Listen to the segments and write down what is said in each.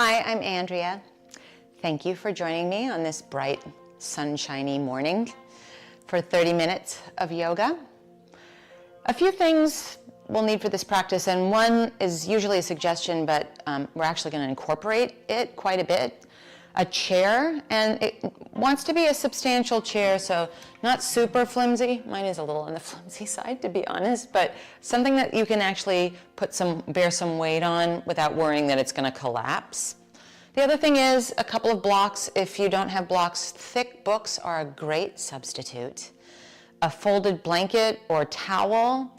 Hi, I'm Andrea. Thank you for joining me on this bright, sunshiny morning for 30 minutes of yoga. A few things we'll need for this practice, and one is usually a suggestion, but we're actually going to incorporate it quite a bit. A chair, and it wants to be a substantial chair, so not super flimsy. Mine is a little on the flimsy side, to be honest, but something that you can actually bear some weight on without worrying that it's going to collapse. The other thing is a couple of blocks. If you don't have blocks, thick books are a great substitute. A folded blanket or towel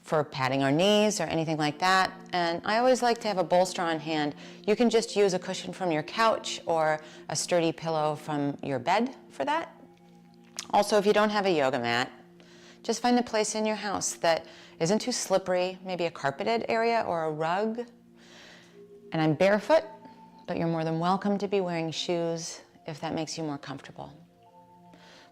for padding our knees or anything like that. And I always like to have a bolster on hand. You can just use a cushion from your couch or a sturdy pillow from your bed for that. Also, if you don't have a yoga mat, just find a place in your house that isn't too slippery, maybe a carpeted area or a rug. And I'm barefoot, but you're more than welcome to be wearing shoes if that makes you more comfortable.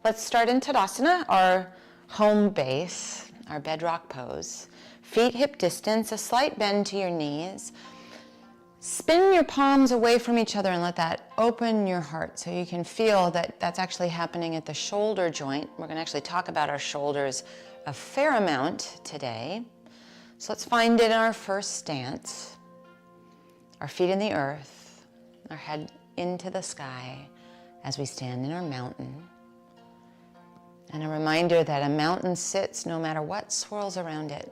Let's start in Tadasana, our home base. Our bedrock pose. Feet hip distance, a slight bend to your knees. Spin your palms away from each other and let that open your heart so you can feel that that's actually happening at the shoulder joint. We're going to actually talk about our shoulders a fair amount today. So let's find it in our first stance. Our feet in the earth, our head into the sky as we stand in our mountain. And a reminder that a mountain sits no matter what swirls around it.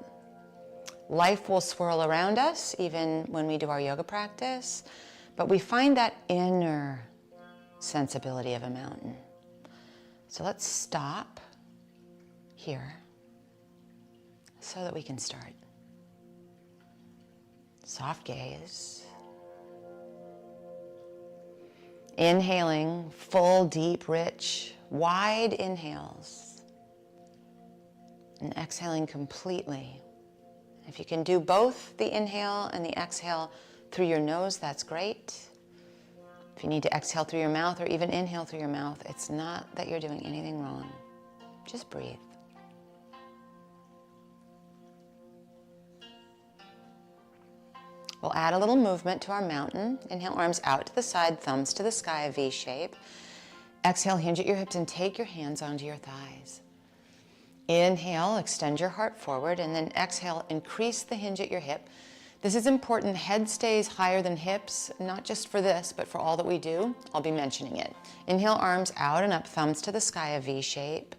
Life will swirl around us even when we do our yoga practice, but we find that inner sensibility of a mountain. So let's stop here so that we can start. Soft gaze. Inhaling, full, deep, rich, wide inhales, and exhaling completely. If you can do both the inhale and the exhale through your nose, that's great. If you need to exhale through your mouth or even inhale through your mouth, it's not that you're doing anything wrong. Just breathe. We'll add a little movement to our mountain. Inhale, arms out to the side, thumbs to the sky, V shape. Exhale, hinge at your hips and take your hands onto your thighs. Inhale, extend your heart forward, and then exhale, increase the hinge at your hip. This is important. Head stays higher than hips, not just for this, but for all that we do. I'll be mentioning it. Inhale, arms out and up, thumbs to the sky, a V shape,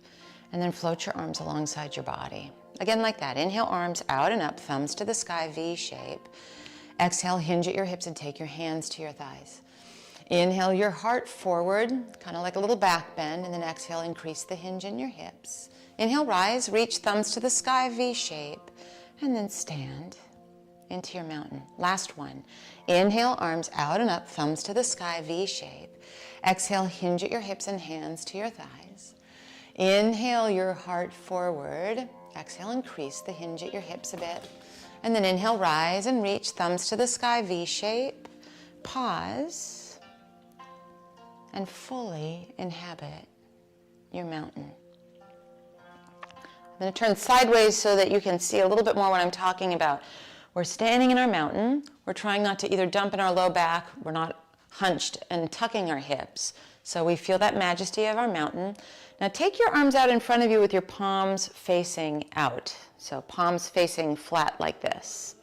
and then float your arms alongside your body. Again, like that. Inhale, arms out and up, thumbs to the sky, V shape. Exhale, hinge at your hips and take your hands to your thighs. Inhale your heart forward, kind of like a little back bend, and then exhale, increase the hinge in your hips. Inhale, rise, reach thumbs to the sky, V shape, and then stand into your mountain. Last one. Inhale, arms out and up, thumbs to the sky, V shape. Exhale, hinge at your hips and hands to your thighs. Inhale your heart forward. Exhale, increase the hinge at your hips a bit. And then inhale, rise and reach thumbs to the sky, V shape. Pause. And fully inhabit your mountain. I'm going to turn sideways so that you can see a little bit more what I'm talking about. We're standing in our mountain. We're trying not to either dump in our low back. We're not hunched and tucking our hips. So we feel that majesty of our mountain. Now take your arms out in front of you with your palms facing out. So palms facing flat like this.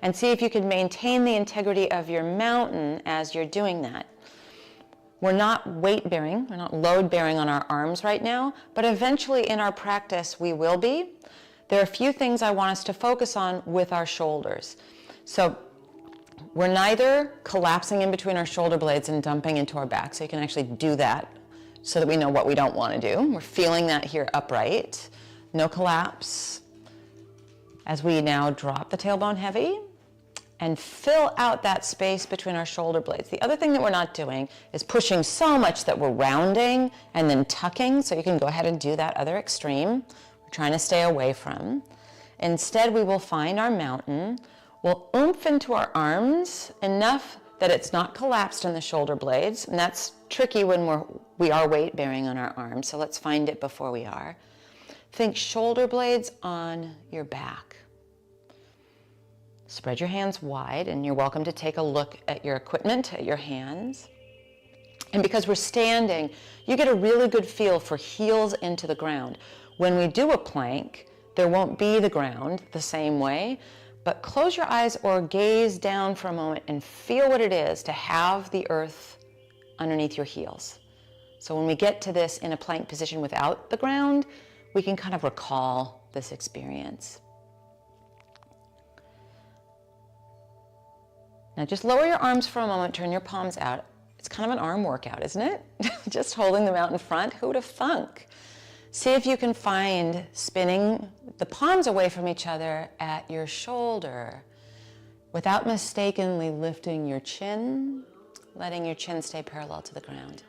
And see if you can maintain the integrity of your mountain as you're doing that. We're not weight bearing, we're not load bearing on our arms right now, but eventually in our practice we will be. There are a few things I want us to focus on with our shoulders. So we're neither collapsing in between our shoulder blades and dumping into our back, so you can actually do that so that we know what we don't want to do. We're feeling that here upright, no collapse. As we now drop the tailbone heavy, and fill out that space between our shoulder blades. The other thing that we're not doing is pushing so much that we're rounding and then tucking, so you can go ahead and do that other extreme. We're trying to stay away from. Instead, we will find our mountain. We'll oomph into our arms enough that it's not collapsed in the shoulder blades, and that's tricky when we are weight bearing on our arms, so let's find it before we are. Think shoulder blades on your back. Spread your hands wide, and you're welcome to take a look at your equipment, at your hands. And because we're standing, you get a really good feel for heels into the ground. When we do a plank, there won't be the ground the same way, but close your eyes or gaze down for a moment and feel what it is to have the earth underneath your heels. So when we get to this in a plank position without the ground, we can kind of recall this experience. Now just lower your arms for a moment, turn your palms out. It's kind of an arm workout, isn't it? Just holding them out in front, who would have thunk? See if you can find spinning the palms away from each other at your shoulder without mistakenly lifting your chin, letting your chin stay parallel to the ground.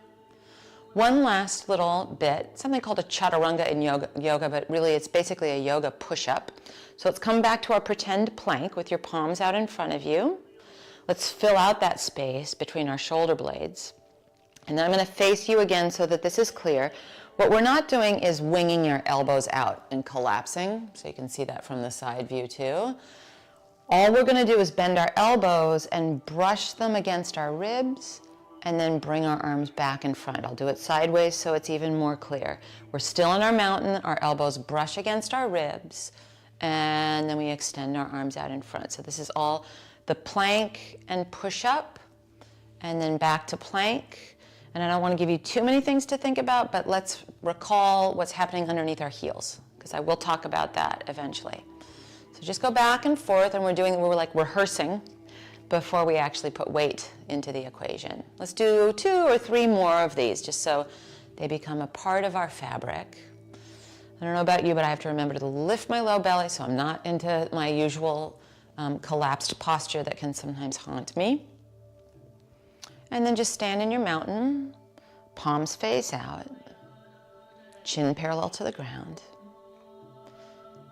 One last little bit, something called a Chaturanga in yoga, but really it's basically a yoga push-up. So let's come back to our pretend plank with your palms out in front of you. Let's fill out that space between our shoulder blades. And then I'm going to face you again so that this is clear. What we're not doing is winging your elbows out and collapsing, so you can see that from the side view too. All we're going to do is bend our elbows and brush them against our ribs, and then bring our arms back in front. I'll do it sideways so it's even more clear. We're still in our mountain, our elbows brush against our ribs, and then we extend our arms out in front. So this is all the plank and push up, and then back to plank. And I don't want to give you too many things to think about, but let's recall what's happening underneath our heels, because I will talk about that eventually. So just go back and forth, and we're like rehearsing before we actually put weight into the equation. Let's do 2 or 3 more of these, just so they become a part of our fabric. I don't know about you, but I have to remember to lift my low belly so I'm not into my usual collapsed posture that can sometimes haunt me. And then just stand in your mountain, palms face out, chin parallel to the ground,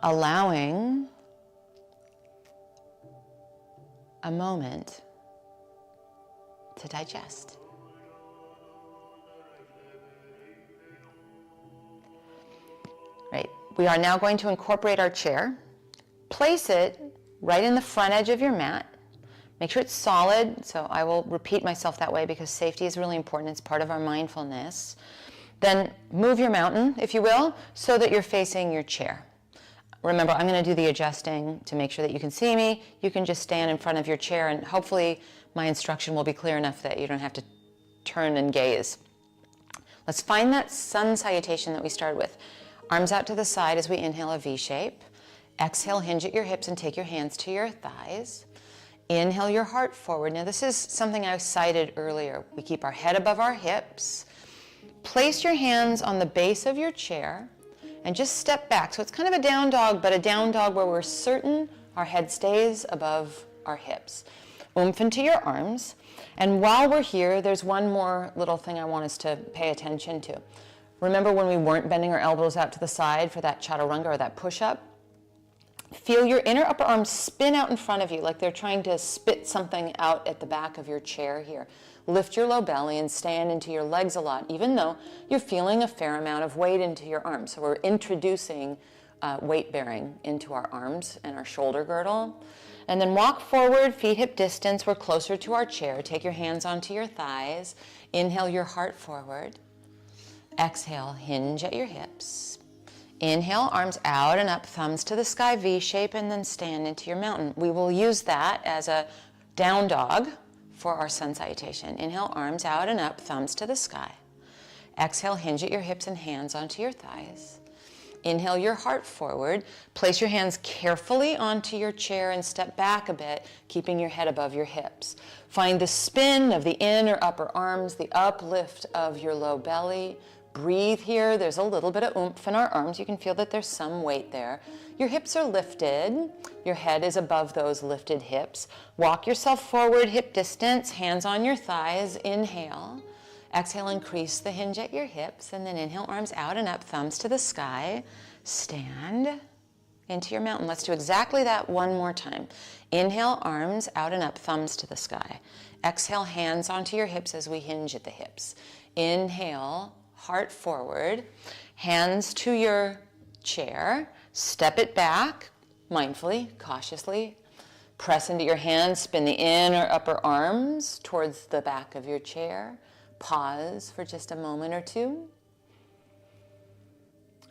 allowing a moment to digest. Right, we are now going to incorporate our chair. Place it right in the front edge of your mat. Make sure it's solid, so I will repeat myself that way because safety is really important. It's part of our mindfulness. Then move your mountain, if you will, so that you're facing your chair. Remember, I'm going to do the adjusting to make sure that you can see me. You can just stand in front of your chair, and hopefully my instruction will be clear enough that you don't have to turn and gaze. Let's find that sun salutation that we started with. Arms out to the side as we inhale, a V shape. Exhale, hinge at your hips and take your hands to your thighs. Inhale your heart forward. Now this is something I cited earlier. We keep our head above our hips. Place your hands on the base of your chair and just step back. So it's kind of a down dog, but a down dog where we're certain our head stays above our hips. Oomph into your arms. And while we're here, there's one more little thing I want us to pay attention to. Remember when we weren't bending our elbows out to the side for that chaturanga or that push-up? Feel your inner upper arms spin out in front of you like they're trying to spit something out at the back of your chair here. Lift your low belly and stand into your legs a lot, even though you're feeling a fair amount of weight into your arms. So we're introducing weight bearing into our arms and our shoulder girdle. And then walk forward, feet hip distance. We're closer to our chair. Take your hands onto your thighs. Inhale your heart forward. Exhale, hinge at your hips. Inhale, arms out and up, thumbs to the sky, V shape, and then stand into your mountain. We will use that as a down dog for our sun salutation. Inhale, arms out and up, thumbs to the sky. Exhale, hinge at your hips and hands onto your thighs. Inhale your heart forward. Place your hands carefully onto your chair and step back a bit, keeping your head above your hips. Find the spin of the inner upper arms, the uplift of your low belly. Breathe here. There's a little bit of oomph in our arms. You can feel that there's some weight there. Your hips are lifted. Your head is above those lifted hips. Walk yourself forward, hip distance, hands on your thighs. Inhale. Exhale, increase the hinge at your hips, and then inhale, arms out and up, thumbs to the sky. Stand into your mountain. Let's do exactly that one more time. Inhale, arms out and up, thumbs to the sky. Exhale, hands onto your hips as we hinge at the hips. Inhale, heart forward, hands to your chair. Step it back, mindfully, cautiously. Press into your hands, spin the inner upper arms towards the back of your chair. Pause for just a moment or two.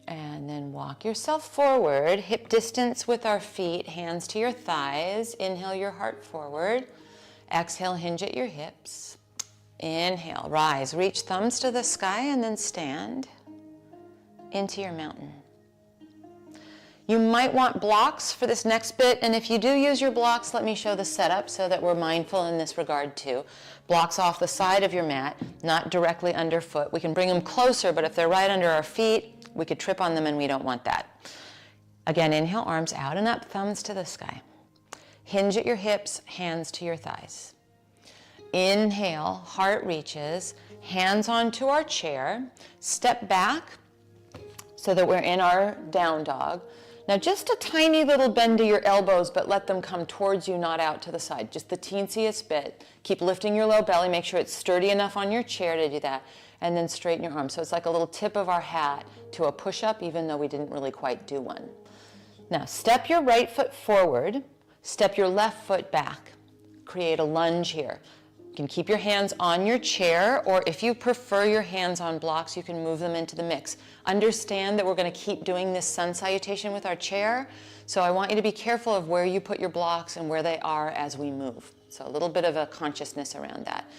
And then walk yourself forward, hip distance with our feet, hands to your thighs. Inhale your heart forward. Exhale, hinge at your hips. Inhale, rise, reach thumbs to the sky and then stand into your mountain. You might want blocks for this next bit, and if you do use your blocks, let me show the setup so that we're mindful in this regard too. Blocks off the side of your mat, not directly underfoot. We can bring them closer, but if they're right under our feet, we could trip on them and we don't want that. Again, inhale, arms out and up, thumbs to the sky. Hinge at your hips, hands to your thighs. Inhale, heart reaches, hands onto our chair, step back so that we're in our down dog. Now just a tiny little bend to your elbows, but let them come towards you, not out to the side. Just the teensiest bit. Keep lifting your low belly, make sure it's sturdy enough on your chair to do that, and then straighten your arms. So it's like a little tip of our hat to a push-up, even though we didn't really quite do one. Now step your right foot forward, step your left foot back. Create a lunge here. You can keep your hands on your chair, or if you prefer your hands on blocks, you can move them into the mix. Understand that we're going to keep doing this sun salutation with our chair, so I want you to be careful of where you put your blocks and where they are as we move. So a little bit of a consciousness around that.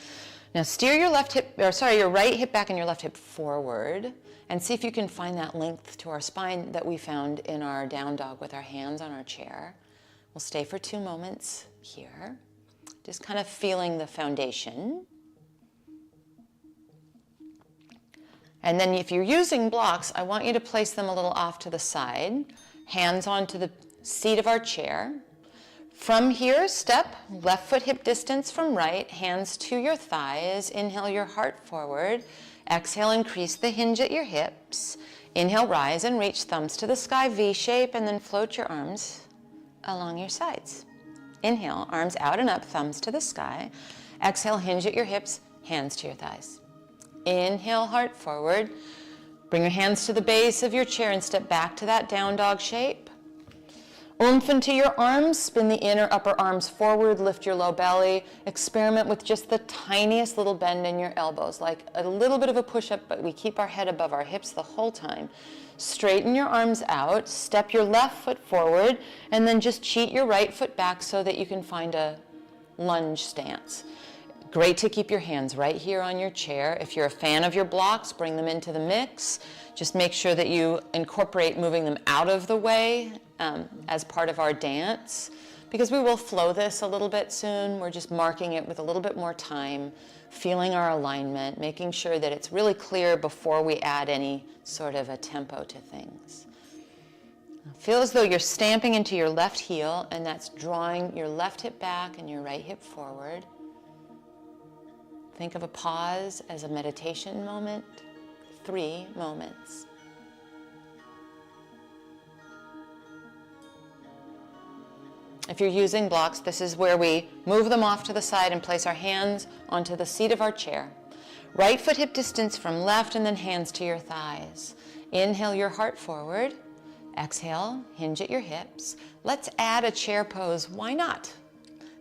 Now steer your your right hip back and your left hip forward, and see if you can find that length to our spine that we found in our down dog with our hands on our chair. We'll stay for 2 moments here. Just kind of feeling the foundation. And then if you're using blocks, I want you to place them a little off to the side, hands onto the seat of our chair. From here, step left foot hip distance from right, hands to your thighs. Inhale your heart forward. Exhale, increase the hinge at your hips. Inhale, rise and reach thumbs to the sky, V shape, and then float your arms along your sides. Inhale, arms out and up, thumbs to the sky. Exhale, hinge at your hips, hands to your thighs. Inhale, heart forward. Bring your hands to the base of your chair and step back to that down dog shape. Oomph into your arms, spin the inner upper arms forward, lift your low belly. Experiment with just the tiniest little bend in your elbows, like a little bit of a push-up, but we keep our head above our hips the whole time. Straighten your arms out, step your left foot forward, and then just cheat your right foot back so that you can find a lunge stance. Great to keep your hands right here on your chair. If you're a fan of your blocks, bring them into the mix. Just make sure that you incorporate moving them out of the way as part of our dance, because we will flow this a little bit soon. We're just marking it with a little bit more time, feeling our alignment, making sure that it's really clear before we add any sort of a tempo to things. Feel as though you're stamping into your left heel, and that's drawing your left hip back and your right hip forward. Think of a pause as a meditation moment, 3 moments. If you're using blocks, this is where we move them off to the side and place our hands onto the seat of our chair. Right foot hip distance from left, and then hands to your thighs. Inhale your heart forward. Exhale, hinge at your hips. Let's add a chair pose. Why not?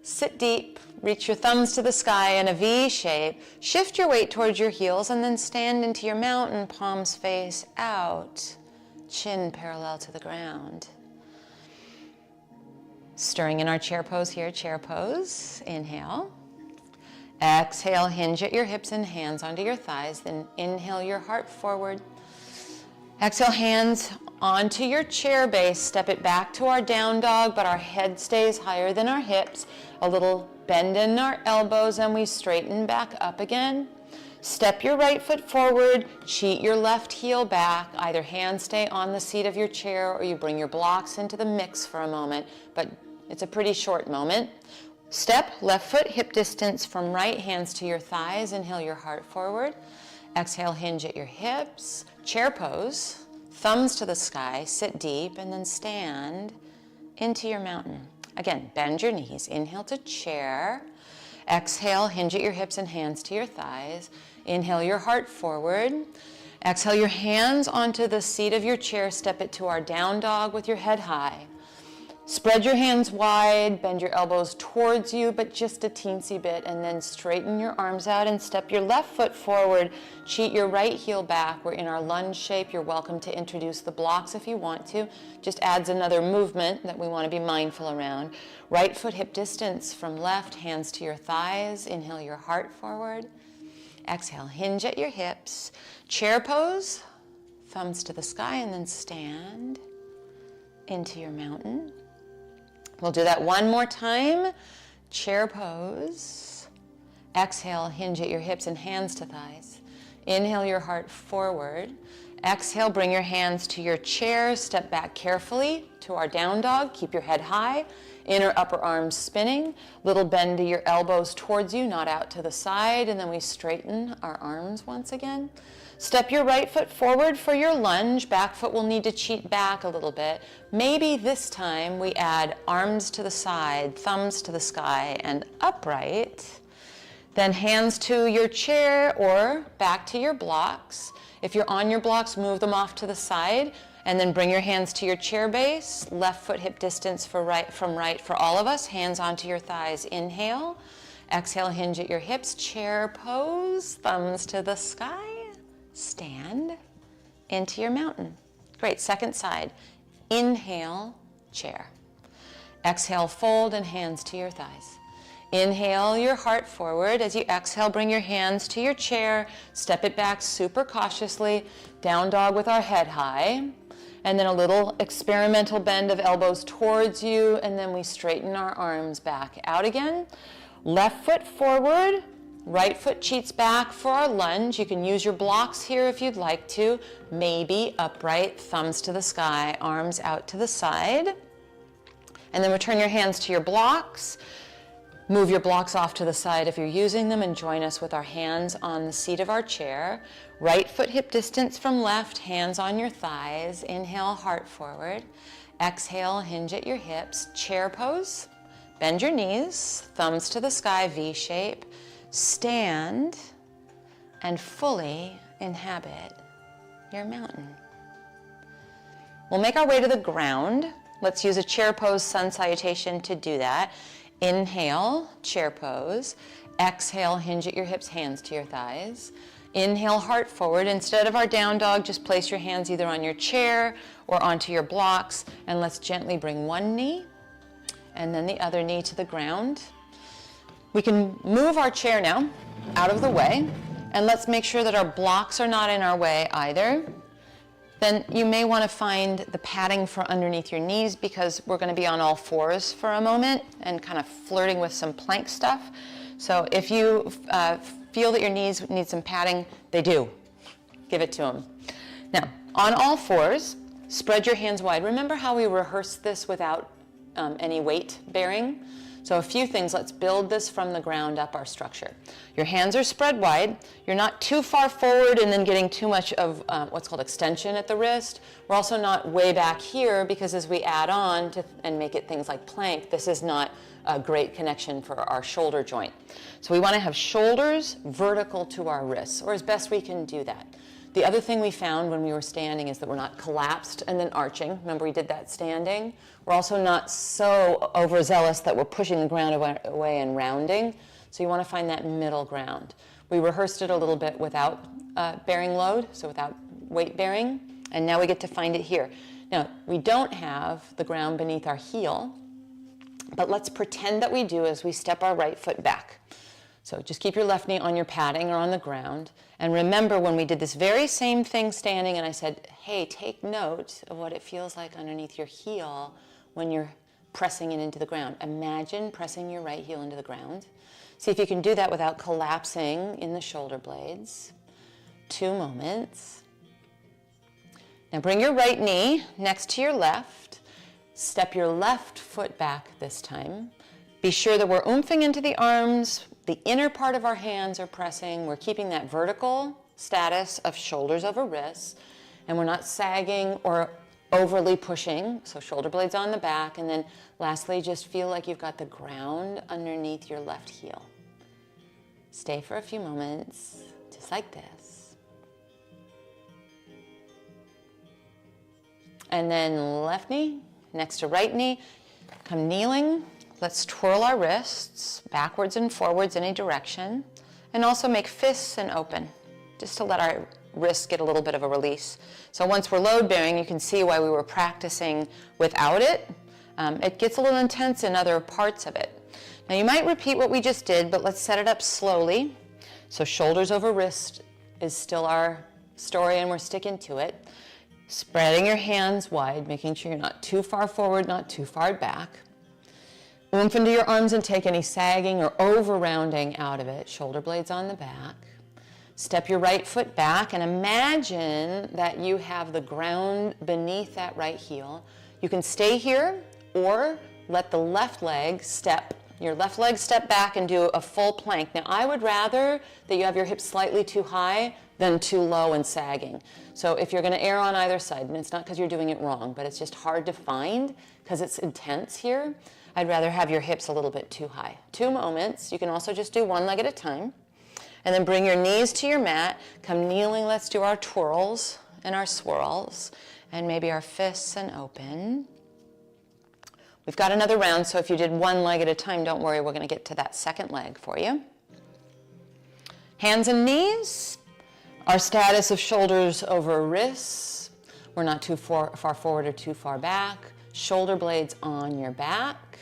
Sit deep, reach your thumbs to the sky in a V shape. Shift your weight towards your heels and then stand into your mountain, palms face out, chin parallel to the ground. Stirring in our chair pose here, chair pose. Inhale. Exhale, hinge at your hips and hands onto your thighs. Then inhale your heart forward. Exhale, hands onto your chair base. Step it back to our down dog, but our head stays higher than our hips. A little bend in our elbows, and we straighten back up again. Step your right foot forward, cheat your left heel back. Either hands stay on the seat of your chair, or you bring your blocks into the mix for a moment, but it's a pretty short moment. Step left foot hip distance from right, hands to your thighs. Inhale your heart forward. Exhale, hinge at your hips. Chair pose, thumbs to the sky, sit deep, and then stand into your mountain. Again, bend your knees. Inhale to chair. Exhale, hinge at your hips and hands to your thighs. Inhale your heart forward. Exhale your hands onto the seat of your chair. Step it to our down dog with your head high. Spread your hands wide, bend your elbows towards you, but just a teensy bit, and then straighten your arms out and step your left foot forward. Cheat your right heel back. We're in our lunge shape. You're welcome to introduce the blocks if you want to. Just adds another movement that we want to be mindful around. Right foot hip distance from left, hands to your thighs. Inhale your heart forward. Exhale, hinge at your hips. Chair pose, thumbs to the sky, and then stand into your mountain. We'll do that one more time. Chair pose. Exhale, hinge at your hips and hands to thighs. Inhale your heart forward. Exhale, bring your hands to your chair. Step back carefully to our down dog. Keep your head high. Inner upper arms spinning. Little bend to your elbows towards you, not out to the side. And then we straighten our arms once again. Step your right foot forward for your lunge. Back foot will need to cheat back a little bit. Maybe this time we add arms to the side, thumbs to the sky, and upright. Then hands to your chair or back to your blocks. If you're on your blocks, move them off to the side, and then bring your hands to your chair base. Left foot hip distance from right for all of us. Hands onto your thighs. Inhale. Exhale, hinge at your hips. Chair pose, thumbs to the sky. Stand into your mountain. Great, second side. Inhale, chair. Exhale, fold and hands to your thighs. Inhale your heart forward. As you exhale, bring your hands to your chair. Step it back super cautiously. Down dog with our head high. And then a little experimental bend of elbows towards you. And then we straighten our arms back out again. Left foot forward. Right foot cheats back for our lunge. You can use your blocks here if you'd like to. Maybe upright, thumbs to the sky, arms out to the side. And then return your hands to your blocks. Move your blocks off to the side if you're using them and join us with our hands on the seat of our chair. Right foot hip distance from left, hands on your thighs. Inhale, heart forward. Exhale, hinge at your hips. Chair pose. Bend your knees, thumbs to the sky, V shape. Stand and fully inhabit your mountain. We'll make our way to the ground. Let's use a chair pose sun salutation to do that. Inhale, chair pose. Exhale, hinge at your hips, hands to your thighs. Inhale, heart forward. Instead of our down dog, just place your hands either on your chair or onto your blocks, and let's gently bring one knee and then the other knee to the ground. We can move our chair now out of the way, and let's make sure that our blocks are not in our way either. Then you may want to find the padding for underneath your knees, because we're going to be on all fours for a moment and kind of flirting with some plank stuff. So if you feel that your knees need some padding, they do. Give it to them. Now, on all fours, spread your hands wide. Remember how we rehearsed this without any weight bearing? So a few things, let's build this from the ground up, our structure. Your hands are spread wide. You're not too far forward and then getting too much of what's called extension at the wrist. We're also not way back here, because as we add on to and make it things like plank, this is not a great connection for our shoulder joint. So we want to have shoulders vertical to our wrists, or as best we can do that. The other thing we found when we were standing is that we're not collapsed and then arching. Remember we did that standing? We're also not so overzealous that we're pushing the ground away and rounding. So you want to find that middle ground. We rehearsed it a little bit without bearing load, so without weight bearing, and now we get to find it here. Now, we don't have the ground beneath our heel, but let's pretend that we do as we step our right foot back. So just keep your left knee on your padding or on the ground. And remember when we did this very same thing standing and I said, hey, take note of what it feels like underneath your heel when you're pressing it into the ground. Imagine pressing your right heel into the ground. See if you can do that without collapsing in the shoulder blades. 2 moments. Now bring your right knee next to your left. Step your left foot back this time. Be sure that we're oomping into the arms. The inner part of our hands are pressing. We're keeping that vertical status of shoulders over wrists, and we're not sagging or overly pushing, so shoulder blades on the back. And then lastly, just feel like you've got the ground underneath your left heel. Stay for a few moments, just like this. And then left knee next to right knee. Come kneeling. Let's twirl our wrists backwards and forwards any direction, and also make fists and open, just to let our wrists get a little bit of a release. So once we're load bearing, you can see why we were practicing without it. It gets a little intense in other parts of it. Now you might repeat what we just did, but let's set it up slowly. So shoulders over wrist is still our story, and we're sticking to it. Spreading your hands wide, making sure you're not too far forward, not too far back. Oomph into your arms and take any sagging or over rounding out of it. Shoulder blades on the back. Step your right foot back and imagine that you have the ground beneath that right heel. You can stay here or let the left leg step. Your left leg step back and do a full plank. Now I would rather that you have your hips slightly too high than too low and sagging. So if you're going to err on either side, and it's not because you're doing it wrong, but it's just hard to find because it's intense here, I'd rather have your hips a little bit too high. 2 moments. You can also just do one leg at a time. And then bring your knees to your mat. Come kneeling. Let's do our twirls and our swirls and maybe our fists and open. We've got another round, so if you did one leg at a time, don't worry, we're going to get to that second leg for you. Hands and knees. Our status of shoulders over wrists. We're not too far forward or too far back. Shoulder blades on your back.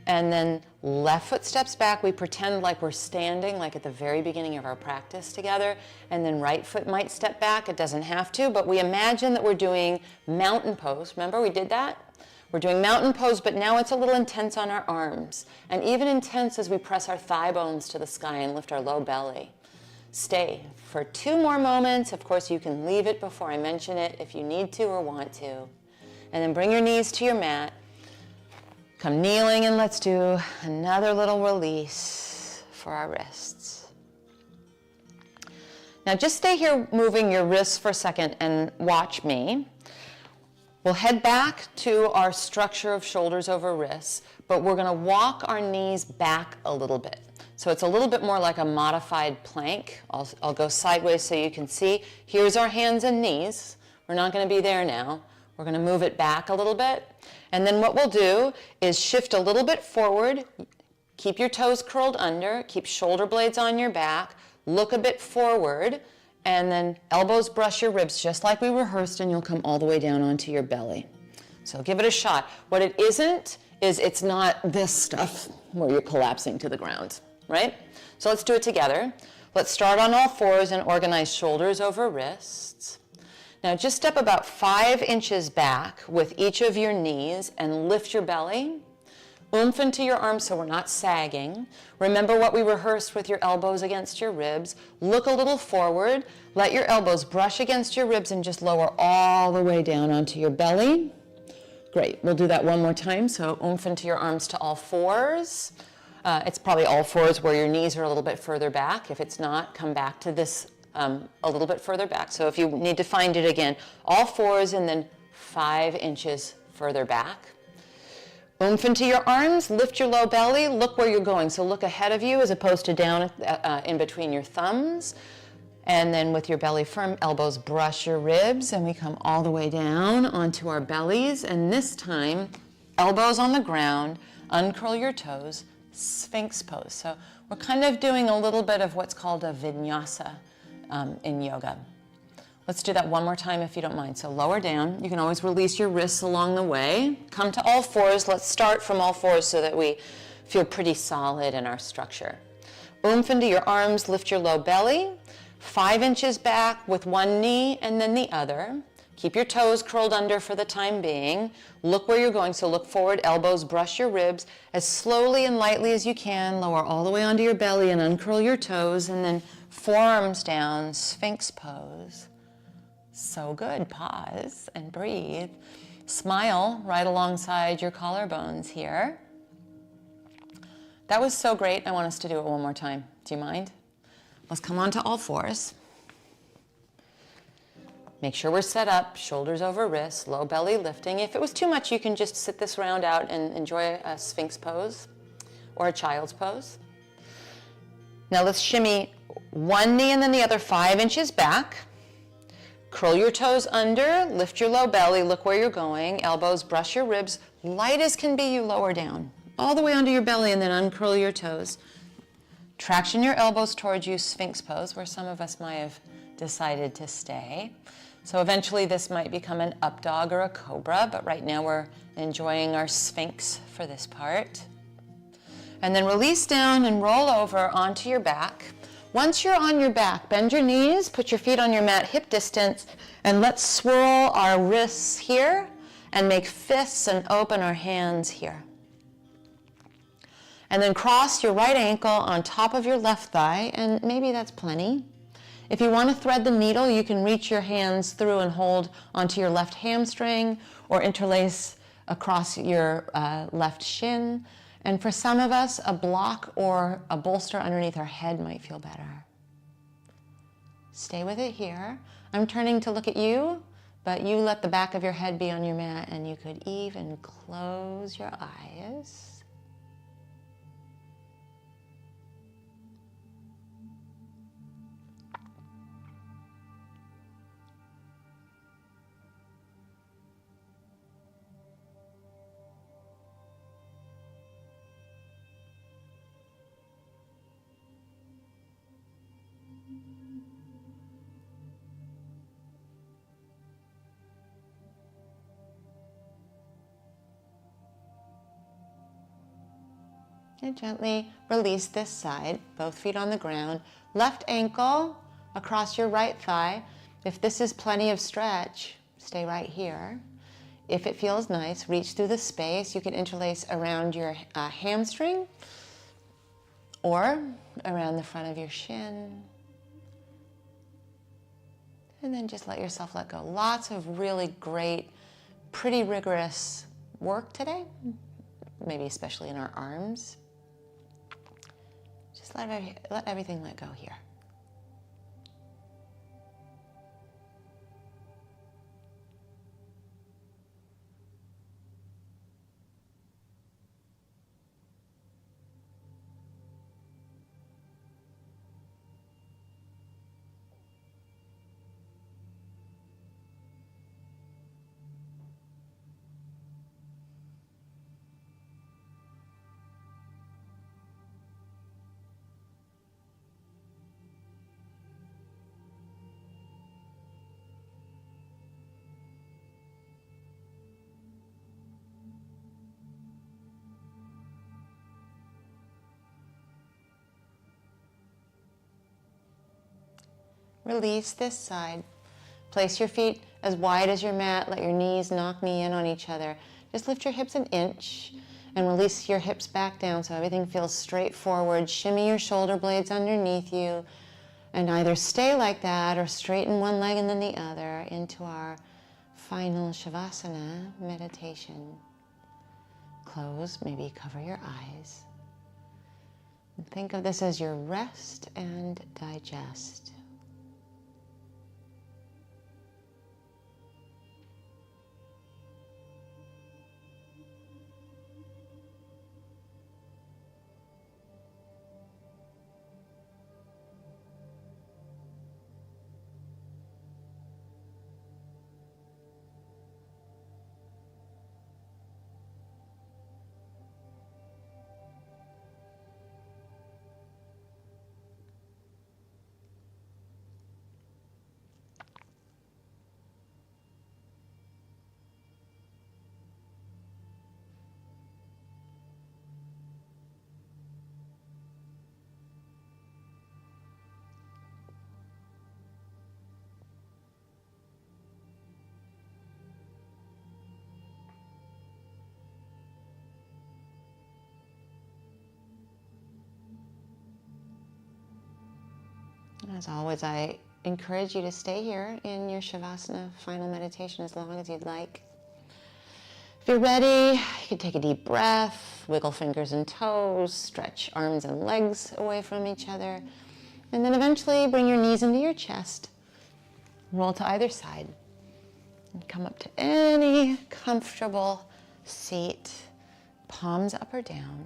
And then left foot steps back. We pretend like we're standing, like at the very beginning of our practice together. And then right foot might step back. It doesn't have to, but we imagine that we're doing mountain pose. Remember we did that? We're doing mountain pose, but now it's a little intense on our arms. And even intense as we press our thigh bones to the sky and lift our low belly. Stay for 2 more moments. Of course, you can leave it before I mention it if you need to or want to. And then bring your knees to your mat. Come kneeling and let's do another little release for our wrists. Now just stay here moving your wrists for a second and watch me. We'll head back to our structure of shoulders over wrists, but we're going to walk our knees back a little bit. So it's a little bit more like a modified plank. I'll go sideways so you can see. Here's our hands and knees. We're not going to be there now. We're going to move it back a little bit. And then what we'll do is shift a little bit forward. Keep your toes curled under. Keep shoulder blades on your back. Look a bit forward. And then elbows brush your ribs just like we rehearsed, and you'll come all the way down onto your belly. So give it a shot. What it isn't is it's not this stuff where you're collapsing to the ground, right? So let's do it together. Let's start on all fours and organize shoulders over wrists. Now just step about 5 inches back with each of your knees and lift your belly. Oomph into your arms so we're not sagging. Remember what we rehearsed with your elbows against your ribs. Look a little forward. Let your elbows brush against your ribs and just lower all the way down onto your belly. Great. We'll do that one more time. So oomph into your arms to all fours. It's probably all fours where your knees are a little bit further back. If it's not, come back to this a little bit further back. So if you need to find it again, all fours and then 5 inches further back. Oomph into your arms, lift your low belly, look where you're going. So look ahead of you as opposed to down in between your thumbs. And then with your belly firm, elbows brush your ribs, and we come all the way down onto our bellies. And this time, elbows on the ground, uncurl your toes, Sphinx pose. So we're kind of doing a little bit of what's called a vinyasa in yoga. Let's do that one more time if you don't mind. So lower down. You can always release your wrists along the way. Come to all fours. Let's start from all fours so that we feel pretty solid in our structure. Oomph into your arms. Lift your low belly. 5 inches back with one knee and then the other. Keep your toes curled under for the time being. Look where you're going. So look forward. Elbows brush your ribs. As slowly and lightly as you can, lower all the way onto your belly and uncurl your toes. And then forearms down, Sphinx pose. So good. Pause and breathe. Smile right alongside your collarbones here. That was so great. I want us to do it one more time. Do you mind? Let's come on to all fours. Make sure we're set up, shoulders over wrists, low belly lifting. If it was too much, you can just sit this round out and enjoy a Sphinx pose or a child's pose. Now let's shimmy one knee and then the other 5 inches back. Curl your toes under, lift your low belly, look where you're going. Elbows, brush your ribs. Light as can be, you lower down. All the way onto your belly and then uncurl your toes. Traction your elbows towards you, Sphinx pose, where some of us might have decided to stay. So eventually this might become an up dog or a cobra, but right now we're enjoying our Sphinx for this part. And then release down and roll over onto your back. Once you're on your back, bend your knees, put your feet on your mat hip distance, and let's swirl our wrists here and make fists and open our hands here. And then cross your right ankle on top of your left thigh, and maybe that's plenty. If you want to thread the needle, you can reach your hands through and hold onto your left hamstring or interlace across your left shin. And for some of us, a block or a bolster underneath our head might feel better. Stay with it here. I'm turning to look at you, but you let the back of your head be on your mat, and you could even close your eyes. And gently release this side, both feet on the ground. Left ankle across your right thigh. If this is plenty of stretch, stay right here. If it feels nice, reach through the space. You can interlace around your hamstring or around the front of your shin. And then just let yourself let go. Lots of really great, pretty rigorous work today, maybe especially in our arms. Just let everything let go here. Release this side. Place your feet as wide as your mat. Let your knees knock knee in on each other. Just lift your hips an inch and release your hips back down so everything feels straight forward. Shimmy your shoulder blades underneath you and either stay like that or straighten one leg and then the other into our final Shavasana meditation. Close, maybe cover your eyes. And think of this as your rest and digest. As always, I encourage you to stay here in your Shavasana final meditation as long as you'd like. If you're ready, you can take a deep breath, wiggle fingers and toes, stretch arms and legs away from each other, and then eventually bring your knees into your chest, roll to either side, and come up to any comfortable seat, palms up or down.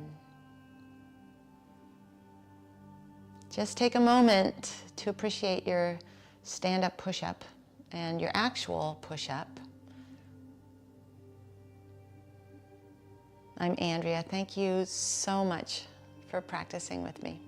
Just take a moment to appreciate your stand-up push-up and your actual push-up. I'm Andrea. Thank you so much for practicing with me.